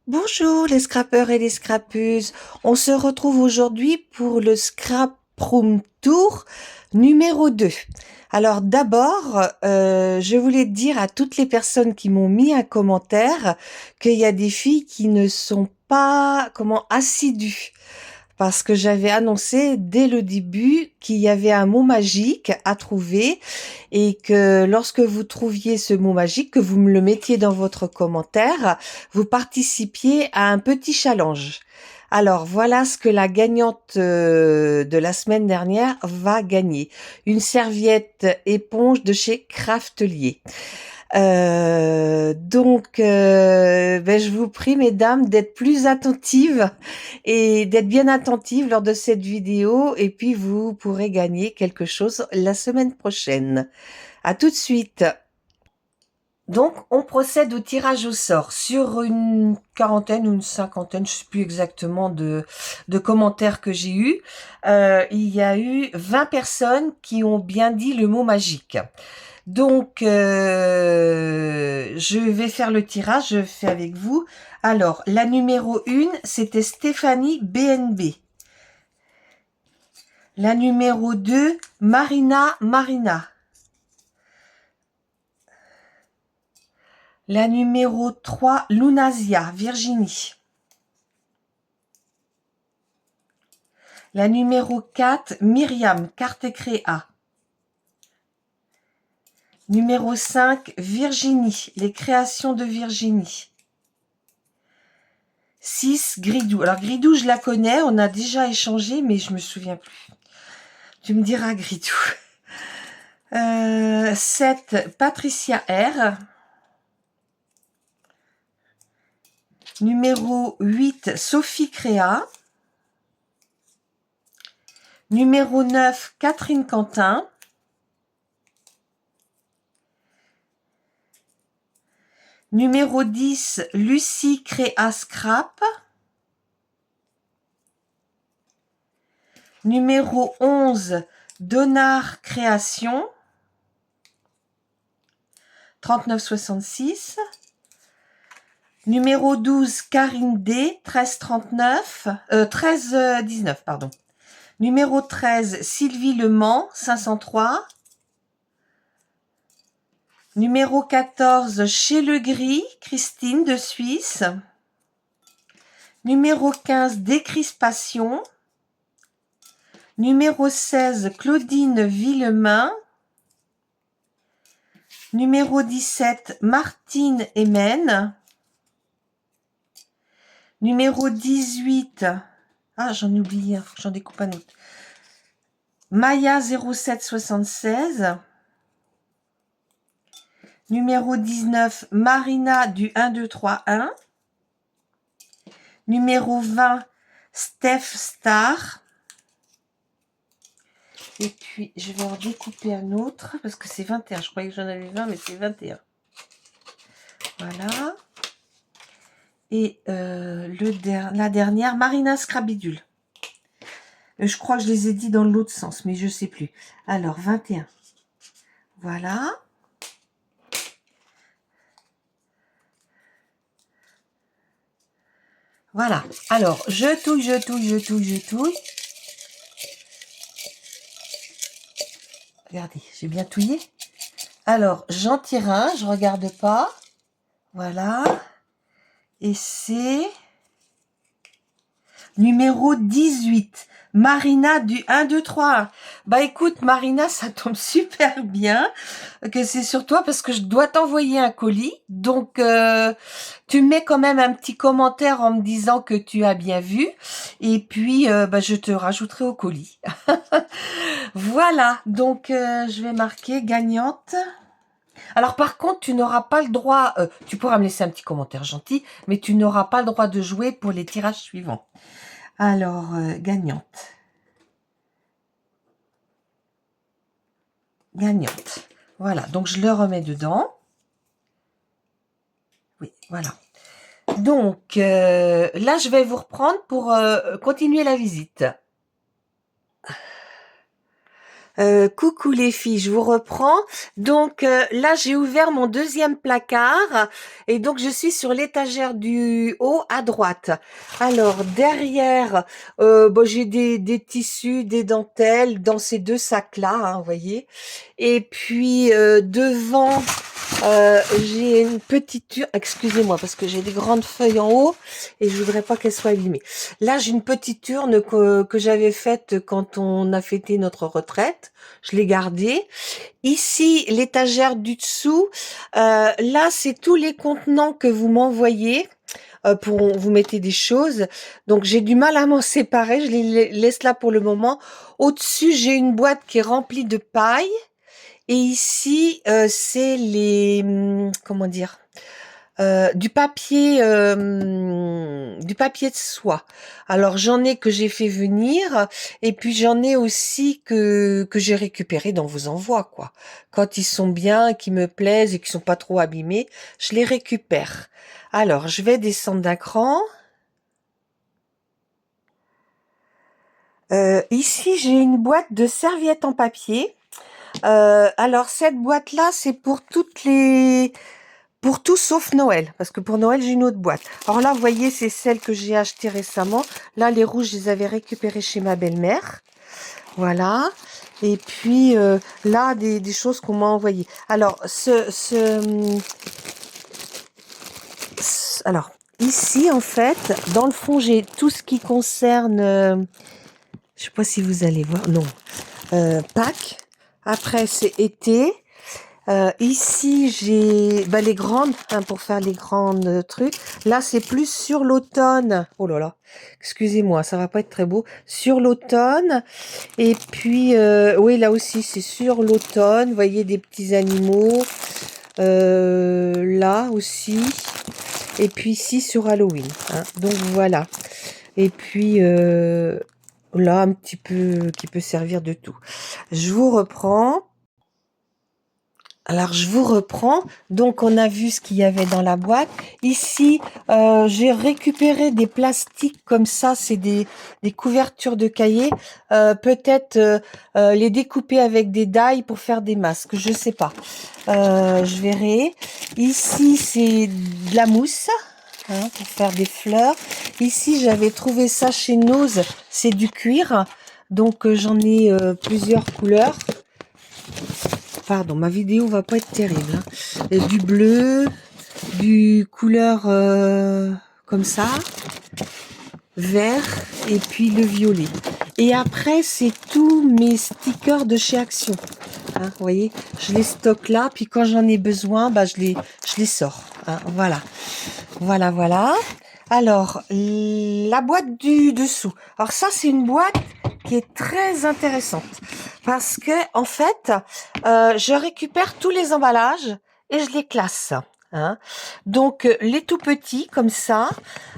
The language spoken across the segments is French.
Bonjour les scrappeurs et les scrappeuses. On se retrouve aujourd'hui pour le Scrap Room Tour numéro 2. Alors d'abord, je voulais dire à toutes les personnes qui m'ont mis un commentaire qu'il y a des filles qui ne sont pas, assidues. Parce que j'avais annoncé dès le début qu'il y avait un mot magique à trouver et que lorsque vous trouviez ce mot magique, que vous me le mettiez dans votre commentaire, vous participiez à un petit challenge. Alors voilà ce que la gagnante de la semaine dernière va gagner. Une serviette éponge de chez Craftelier. Je vous prie, mesdames, d'être plus attentives et d'être bien attentives lors de cette vidéo, et puis vous pourrez gagner quelque chose la semaine prochaine. À tout de suite. Donc, on procède au tirage au sort sur une quarantaine ou une cinquantaine, je sais plus exactement de commentaires que j'ai eu. Il y a eu 20 personnes qui ont bien dit le mot magique. Donc, je vais faire le tirage, je fais avec vous. Alors, la numéro 1, c'était Stéphanie BNB. La numéro 2, Marina. La numéro 3, Lunasia, Virginie. La numéro 4, Myriam, Carte Créa. Numéro 5, Virginie, les créations de Virginie. 6, Gridou. Alors Gridou, je la connais, on a déjà échangé, mais je me souviens plus. Tu me diras Gridou. 7, Patricia R. Numéro 8, Sophie Créa. Numéro 9, Catherine Quentin. Numéro 10, Lucie Créa Scrap. Numéro 11, Donard Création. 39,66. Numéro 12, Karine D. 13,39. 13,19, pardon. Numéro 13, Sylvie Le Mans. 503. Numéro 14, Chez Le Gris, Christine de Suisse. Numéro 15, Décrispation. Numéro 16, Claudine Villemain. Numéro 17, Martine Emen. Numéro 18, j'en oublie un, j'en découpe un autre. Maya 0776. Numéro 19, Marina du 1231. Numéro 20, Steph Star. Et puis, je vais en découper un autre, parce que c'est 21. Je croyais que j'en avais 20, mais c'est 21. Voilà. Et la dernière, Marina Scrabidule. Je crois que je les ai dit dans l'autre sens, mais je ne sais plus. Alors, 21. Voilà. Voilà. Alors, je touille. Regardez, j'ai bien touillé. Alors, j'en tire un, je regarde pas. Voilà. Et c'est numéro 18. Marina du 1, 2, 3. Bah écoute, Marina, ça tombe super bien que c'est sur toi parce que je dois t'envoyer un colis. Donc, tu mets quand même un petit commentaire en me disant que tu as bien vu. Et puis, je te rajouterai au colis. Voilà, donc je vais marquer gagnante. Alors par contre, tu n'auras pas le droit, tu pourras me laisser un petit commentaire gentil, mais tu n'auras pas le droit de jouer pour les tirages suivants. Alors, gagnante. Gagnante. Voilà, donc je le remets dedans. Oui, voilà. Donc, là, je vais vous reprendre pour continuer la visite. Coucou les filles, je vous reprends. Donc là, j'ai ouvert mon deuxième placard et donc je suis sur l'étagère du haut à droite. Alors derrière, bon, j'ai des tissus, des dentelles dans ces deux sacs-là, hein, vous voyez. Et puis devant, j'ai une petite urne. Excusez-moi parce que j'ai des grandes feuilles en haut et je voudrais pas qu'elles soient abîmées. Là, j'ai une petite urne que j'avais faite quand on a fêté notre retraite. Je l'ai gardée. Ici, l'étagère du dessous. Là, c'est tous les contenants que vous m'envoyez. Pour vous mettez des choses. Donc, j'ai du mal à m'en séparer. Je les laisse là pour le moment. Au-dessus, j'ai une boîte qui est remplie de paille. Et ici, c'est les... comment dire, du papier de soie. Alors j'en ai que j'ai fait venir et puis j'en ai aussi que j'ai récupéré dans vos envois, quoi. Quand ils sont bien, qui me plaisent et qui sont pas trop abîmés, je les récupère. Alors je vais descendre d'un cran. Ici j'ai une boîte de serviettes en papier. Alors cette boîte-là, c'est pour tout sauf Noël, parce que pour Noël, j'ai une autre boîte. Alors là, vous voyez, c'est celle que j'ai achetée récemment. Là, les rouges, je les avais récupérées chez ma belle-mère. Voilà. Et puis, là, des choses qu'on m'a envoyées. Alors, alors, ici, en fait, dans le fond, j'ai tout ce qui concerne... je sais pas si vous allez voir. Non. Pâques. Après, c'est été. Ici, j'ai les grandes, hein, pour faire les grandes trucs. Là, c'est plus sur l'automne. Oh là là, excusez-moi, ça va pas être très beau. Sur l'automne. Et puis, oui, là aussi, c'est sur l'automne. Vous voyez, des petits animaux. Là aussi. Et puis ici, sur Halloween. Hein. Donc, voilà. Et puis, là, un petit peu, qui peut servir de tout. Je vous reprends. Alors, je vous reprends. Donc, on a vu ce qu'il y avait dans la boîte. Ici, j'ai récupéré des plastiques comme ça. C'est des couvertures de cahiers. Peut-être les découper avec des die pour faire des masques. Je sais pas. Je verrai. Ici, c'est de la mousse, hein, pour faire des fleurs. Ici, j'avais trouvé ça chez Nose. C'est du cuir. Donc, j'en ai plusieurs couleurs. Pardon, ma vidéo va pas être terrible. Hein. Et du bleu, du couleur comme ça, vert et puis le violet. Et après, c'est tous mes stickers de chez Action. Hein, vous voyez, je les stocke là, puis quand j'en ai besoin, je les sors. Hein, voilà. Voilà, voilà. Alors, la boîte du dessous. Alors ça, c'est une boîte qui est très intéressante parce que en fait, je récupère tous les emballages et je les classe. Hein. Donc les tout petits comme ça.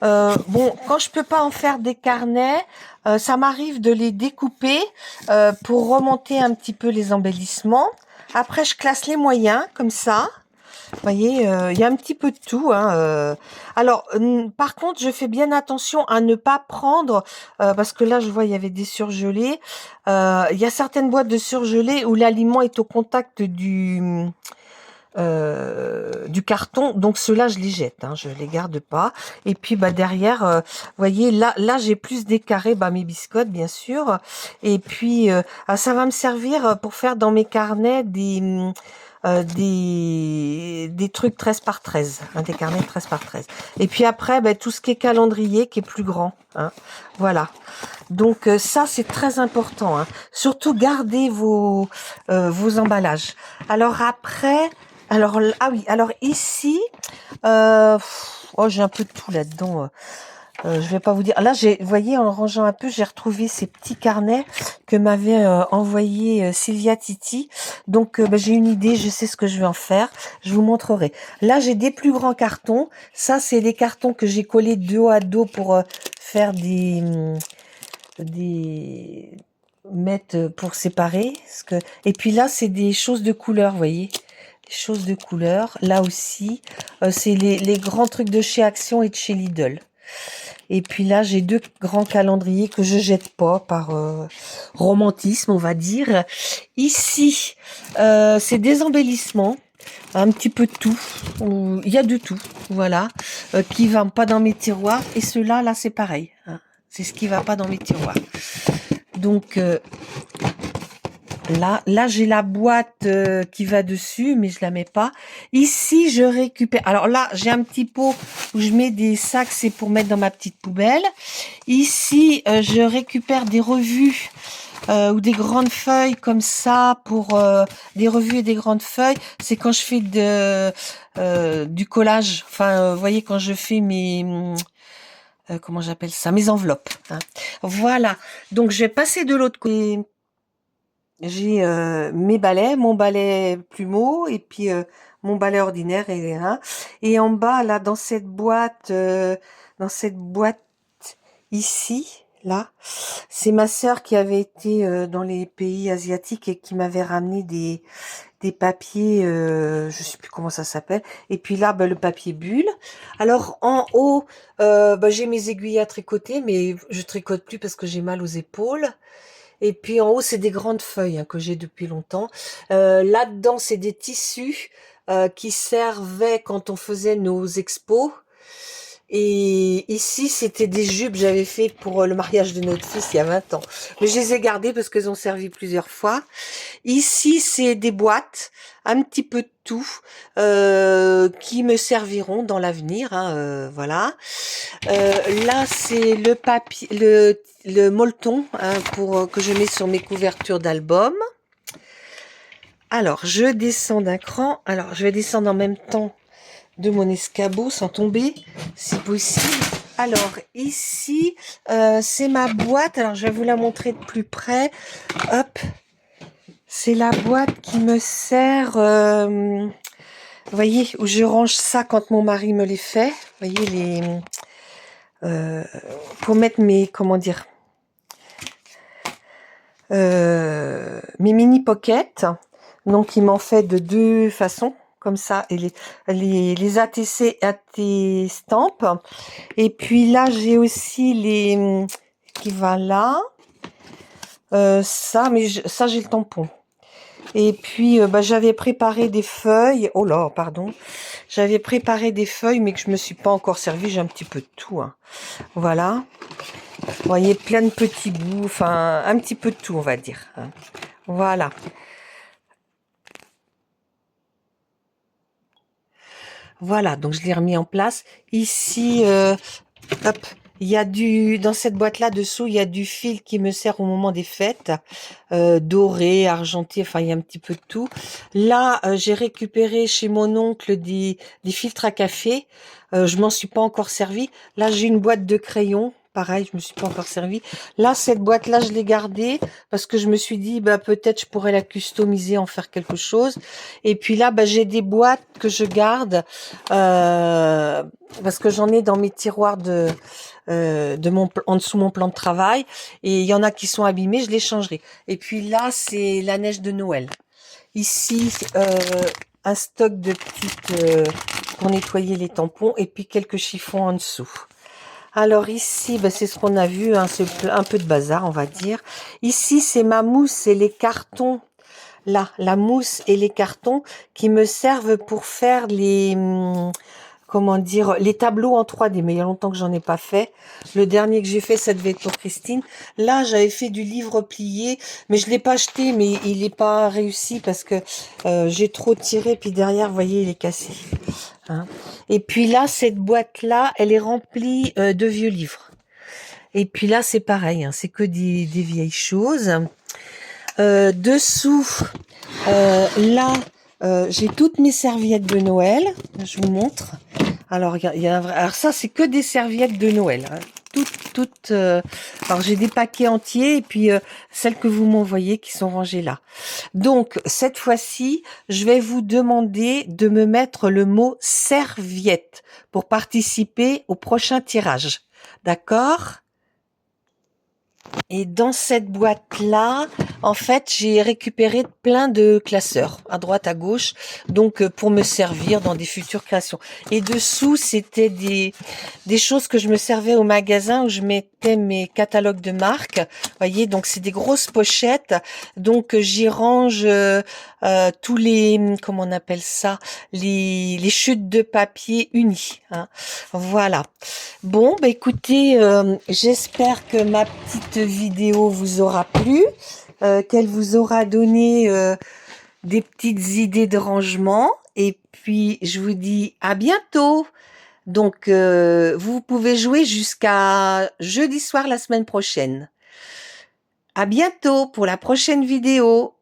Bon, quand je peux pas en faire des carnets, ça m'arrive de les découper pour remonter un petit peu les embellissements. Après, je classe les moyens comme ça. Vous voyez, il y a un petit peu de tout. Hein, Alors, par contre, je fais bien attention à ne pas prendre, parce que là, je vois, il y avait des surgelés. Il y a certaines boîtes de surgelés où l'aliment est au contact du carton. Donc, ceux-là, je les jette. Hein, je les garde pas. Et puis, derrière, vous voyez, là, j'ai plus des carrés, mes biscottes, bien sûr. Et puis, ça va me servir pour faire dans mes carnets des trucs 13 par 13, hein, des carnets 13 par 13. Et puis après, tout ce qui est calendrier qui est plus grand. Hein, voilà. Donc ça, c'est très important. Hein. Surtout, gardez vos emballages. Alors après, ah oui, alors ici, j'ai un peu de tout là-dedans. Je vais pas vous dire. Là, vous voyez, en rangeant un peu, j'ai retrouvé ces petits carnets que m'avait envoyé Sylvia Titi. Donc, j'ai une idée, je sais ce que je vais en faire. Je vous montrerai. Là, j'ai des plus grands cartons. Ça, c'est des cartons que j'ai collés dos à dos pour faire mettre pour séparer. Et puis là, c'est des choses de couleur, vous voyez. Des choses de couleur. Là aussi, c'est les grands trucs de chez Action et de chez Lidl. Et puis là, j'ai 2 grands calendriers que je jette pas par romantisme, on va dire. Ici, c'est des embellissements, un petit peu de tout. Il y a de tout, voilà, qui va pas dans mes tiroirs. Et ceux-là, là, c'est pareil, hein. C'est ce qui va pas dans mes tiroirs. Donc là j'ai la boîte qui va dessus, mais je la mets pas. Ici, je récupère. Alors là, j'ai un petit pot où je mets des sacs, c'est pour mettre dans ma petite poubelle. Ici, je récupère des revues ou des grandes feuilles comme ça pour des revues et des grandes feuilles. C'est quand je fais du collage. Enfin, vous voyez, quand je fais mes comment j'appelle ça, mes enveloppes, hein. Voilà. Donc je vais passer de l'autre côté. J'ai mes balais, mon balai plumeau et puis mon balai ordinaire et en bas là dans cette boîte ici là, c'est ma sœur qui avait été dans les pays asiatiques et qui m'avait ramené des papiers, je sais plus comment ça s'appelle. Et puis là, le papier bulle. Alors en haut, j'ai mes aiguilles à tricoter, mais je tricote plus parce que j'ai mal aux épaules. Et puis en haut, c'est des grandes feuilles hein, que j'ai depuis longtemps. Là-dedans, c'est des tissus qui servaient quand on faisait nos expos. Et ici, c'était des jupes que j'avais fait pour le mariage de notre fils il y a 20 ans. Mais je les ai gardées parce qu'elles ont servi plusieurs fois. Ici, c'est des boîtes, un petit peu de tout, qui me serviront dans l'avenir, hein, voilà. Là, c'est le papier, le molleton hein, pour que je mets sur mes couvertures d'albums. Alors, je descends d'un cran. Alors, je vais descendre en même temps de mon escabeau sans tomber, si possible. Alors, ici, c'est ma boîte. Alors, je vais vous la montrer de plus près. Hop. C'est la boîte qui me sert, vous voyez, où je range ça quand mon mari me les fait. Vous voyez, pour mettre mes, comment dire, mes mini pockets. Donc, il m'en fait de 2 façons, comme ça, et les ATC estampes. Et puis là, j'ai aussi les qui va là. Ça, mais ça, j'ai le tampon. Et puis, j'avais préparé des feuilles. Oh là, pardon. J'avais préparé des feuilles, mais que je me suis pas encore servi. J'ai un petit peu de tout, hein. Voilà. Vous voyez, plein de petits bouts. Enfin, un petit peu de tout, on va dire, hein. Voilà. Voilà, donc je l'ai remis en place. Ici, hop, il y a dans cette boîte-là dessous, il y a du fil qui me sert au moment des fêtes, doré, argenté, enfin il y a un petit peu de tout. Là, j'ai récupéré chez mon oncle des filtres à café. Je m'en suis pas encore servi. Là, j'ai une boîte de crayons. Pareil, je me suis pas encore servi. Là, cette boîte-là, je l'ai gardée parce que je me suis dit, peut-être je pourrais la customiser, en faire quelque chose. Et puis là, j'ai des boîtes que je garde parce que j'en ai dans mes tiroirs en dessous mon plan de travail. Et il y en a qui sont abîmés, je les changerai. Et puis là, c'est la neige de Noël. Ici, un stock de petites pour nettoyer les tampons et puis quelques chiffons en dessous. Alors ici, c'est ce qu'on a vu, hein, c'est un peu de bazar, on va dire. Ici, c'est ma mousse et les cartons. Là, la mousse et les cartons qui me servent pour faire comment dire, les tableaux en 3D. Mais il y a longtemps que j'en ai pas fait. Le dernier que j'ai fait, ça devait être pour Christine. Là, j'avais fait du livre plié, mais je l'ai pas acheté, mais il n'est pas réussi parce que j'ai trop tiré, puis derrière, vous voyez, il est cassé. Hein. Et puis là, cette boîte-là, elle est remplie de vieux livres. Et puis là, c'est pareil, hein, c'est que des vieilles choses. Dessous, là, j'ai toutes mes serviettes de Noël. Je vous montre. Alors, alors ça, c'est que des serviettes de Noël. Hein. Toutes. Alors, j'ai des paquets entiers et puis celles que vous m'envoyez qui sont rangées là. Donc, cette fois-ci, je vais vous demander de me mettre le mot serviette pour participer au prochain tirage. D'accord ? Et dans cette boîte-là, en fait, j'ai récupéré plein de classeurs à droite, à gauche, donc pour me servir dans des futures créations. Et dessous, c'était des choses que je me servais au magasin où je mettais mes catalogues de marques. Voyez, donc c'est des grosses pochettes. Donc j'y range tous les, comment on appelle ça, les chutes de papier unies, hein. Voilà. Bon, bah écoutez, j'espère que ma petite vidéo vous aura plu, qu'elle vous aura donné des petites idées de rangement. Et puis, je vous dis à bientôt. Donc, vous pouvez jouer jusqu'à jeudi soir la semaine prochaine. À bientôt pour la prochaine vidéo.